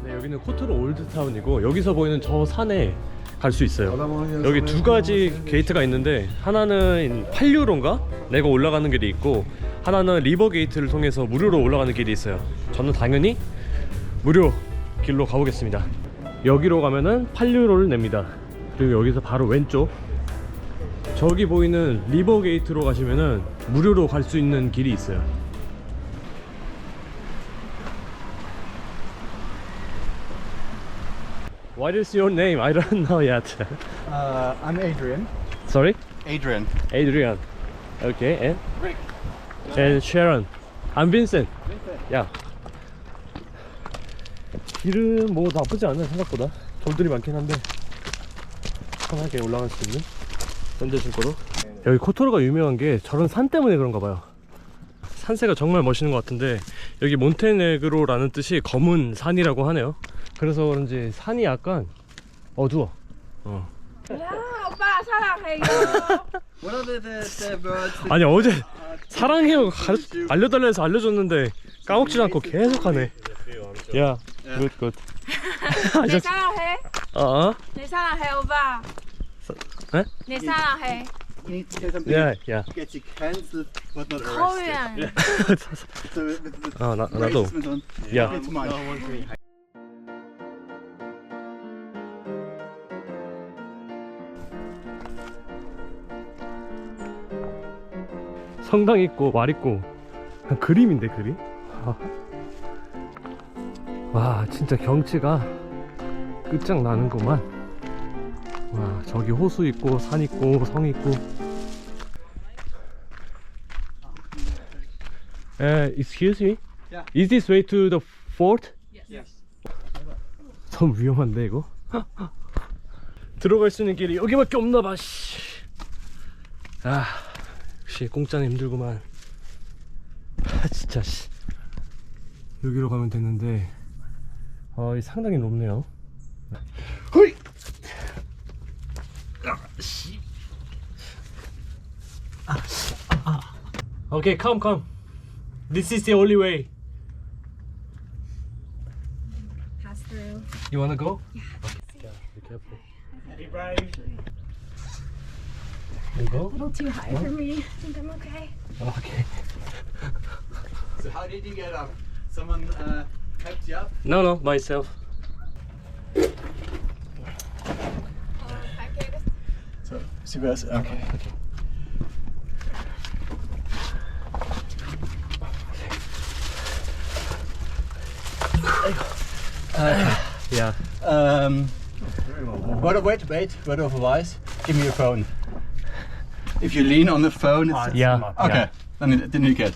네, 여기는 코토로 올드타운이고 여기서 보이는 저 산에 갈 수 있어요. 여기 두 가지 게이트가 있는데 하나는 8유로인가? 내가 올라가는 길이 있고 하나는 리버 게이트를 통해서 무료로 올라가는 길이 있어요. 저는 당연히 무료 길로 가보겠습니다. 여기로 가면은 8유로를 냅니다. 그리고 여기서 바로 왼쪽 저기 보이는 리버 게이트로 가시면은 무료로 갈 수 있는 길이 있어요. What is your name? I don't know yet. I'm Adrian. Sorry? Adrian. Adrian. Okay, and? Rick. And Sharon. I'm Vincent. 야. 길은 뭐 나쁘지 않아 생각보다. 돌들이 많긴 한데 편하게 올라갈 수 있는 샌들 신고로. 여기 코토로가 유명한 게 저런 산 때문에 그런가 봐요. 산세가 정말 멋있는 것 같은데 여기 몬테네그로라는 뜻이 검은 산이라고 하네요. 그래서 그런지 산이 약간 어두워. 야, 오빠 사랑해요. What are the birds? 아니 어제 사랑해요 알려달라 해서 알려줬는데 까먹지 않고 계속 하네. 야, 굿. 내 사랑해. 내 사랑해 오빠. 네? 내 사랑해. You need to say something. 야. Get you cancelled, but not arrested. Korean. So with 나도. bracelets on. 야. It's mine. 성당 있고 말 있고 그냥 그림인데 그림? 와 진짜 경치가 끝장나는구만. 와 저기 호수 있고 산 있고 성 있고. Excuse me? Yeah. Is this way to the fort? Yes. 좀 위험한데 이거? 들어갈 수 있는 길이 여기밖에 없나봐. 아 역시 공짜는 힘들구만. 진짜 씨. 여기로 가면 되는데 이 상당히 높네요. 허이! Okay, come. This is the only way. Pass through. You wanna go? Yeah. Okay. Be careful. Be brave. You go? A little too high for me. I think I'm okay. Okay. So how did you get up? Someone helped you up? No, myself. So, Sebastian, okay. Yeah. Word of advice, give me your phone. If you lean on the phone, it's... Yeah. Okay, then you get.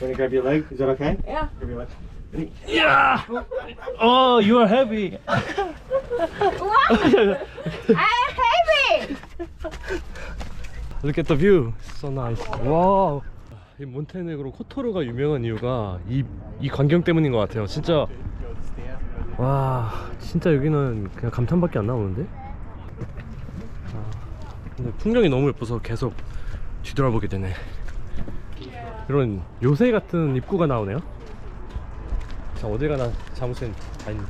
Want to grab your leg? Is that okay? Yeah. Grab your leg. Yeah. Oh, you are heavy. Wow! I'm heavy! Look at the view. So nice. Wow. 이 몬테네그로 코토로가 유명한 이유가 이 광경 때문인 것 같아요. 진짜 와 진짜 여기는 그냥 감탄밖에 안 나오는데. 근데 풍경이 너무 예뻐서 계속 뒤돌아보게 되네. 이런 요새 같은 입구가 나오네요. 자 어딜 가나 잠옷은 다 있네.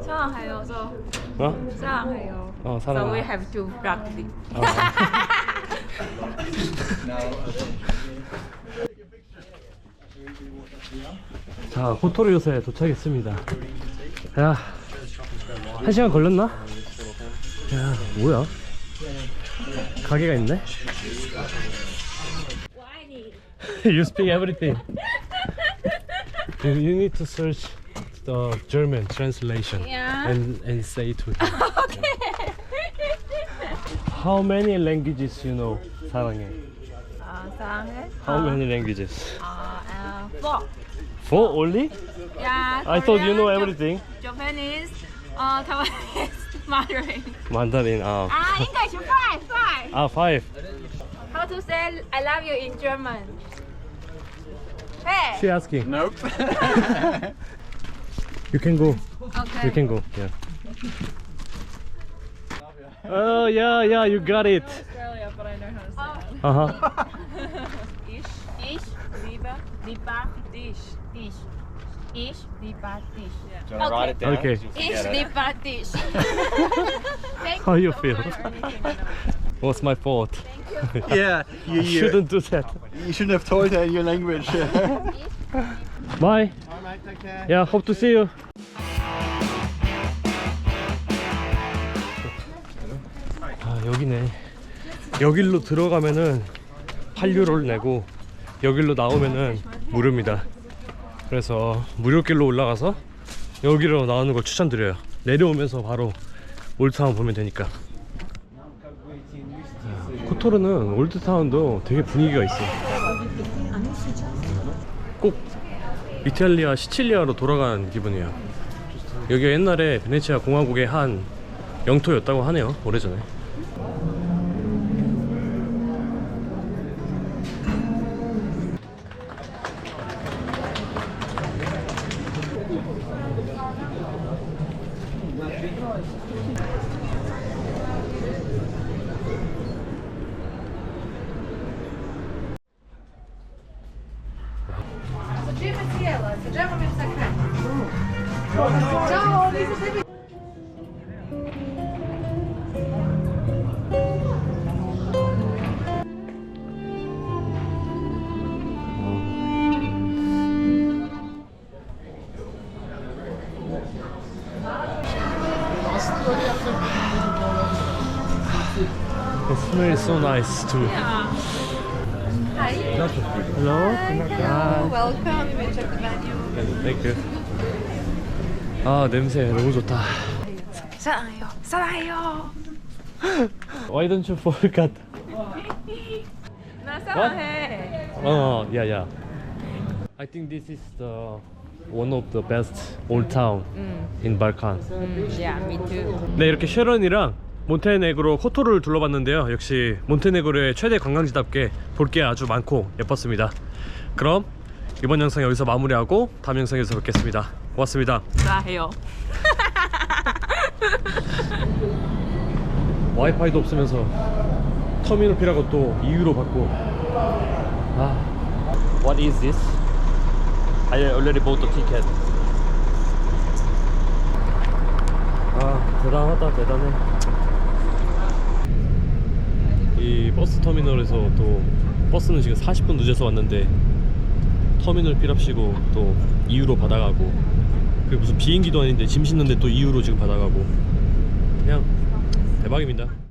사랑해요. 저 어? 사랑해요. 사랑해. So we have to practice. 자 코토로 요새에 도착했습니다. 야 1시간 걸렸나? 야 뭐야 가게가 있네. You speak everything. You need to search the German translation. Yeah. and say to him. Okay. How many languages you know? 사랑해. 사랑해. How many languages? 4. 4 only? Yeah. I thought you know Korean, everything. Japanese, Taiwanese, Mandarin. Mandarin. English 5. 5. How to say I love you in German? Hey. She asking. Nope. You can go. Okay. You can go. Yeah. Oh yeah, you got it. Australia, but I know how to say that. Uh-huh. Ish, ish, liba, liba, dish, dish. Ish, liba, dish. Yeah. Do you want to write it down? Okay. 'Cause you'll Ish, forget it. liba, dish. Thank How you so feel? much for anything I know. What's my fault? Yeah, I shouldn't do that. you shouldn't have told her in your language. Bye. Yeah, hope to see you. 아, 여기네. 여길로 들어가면은 8유로를 내고 여길로 나오면은 무료입니다. 그래서 무료길로 올라가서 여기로 나오는 걸 추천드려요. 내려오면서 바로 올드타운 보면 되니까. 코토르는 올드타운도 되게 분위기가 있어. 꼭 이탈리아 시칠리아로 돌아간 기분이에요. 여기가 옛날에 베네치아 공화국의 한 영토였다고 하네요. 오래전에. It smells so nice too. Hi. Hello. Welcome. You may check the menu. Thank you. 아, 냄새 너무 좋다. 사랑해요. 사랑해요. Why don't you forget? 나 사랑해. Yeah. I think this is the one of the best old town in Balkan. Yeah, me too. 네, 이렇게 쉐런이랑 몬테네그로 코토르를 둘러봤는데요. 역시 몬테네그로의 최대 관광지답게 볼 게 아주 많고 예뻤습니다. 그럼 이번 영상 여기서 마무리하고 다음 영상에서 뵙겠습니다. 고맙습니다. 사랑해요. 와이파이도 없으면서 터미널 피라고 또 2유로 받고. What is this? I already bought the ticket. 대단하다, 대단해. 이 버스 터미널에서 또 버스는 지금 40분 늦어서 왔는데 터미널 필합시고 또 2유로 받아가고, 그게 무슨 비행기도 아닌데 짐 싣는데 또 2유로 지금 받아가고. 그냥 대박입니다.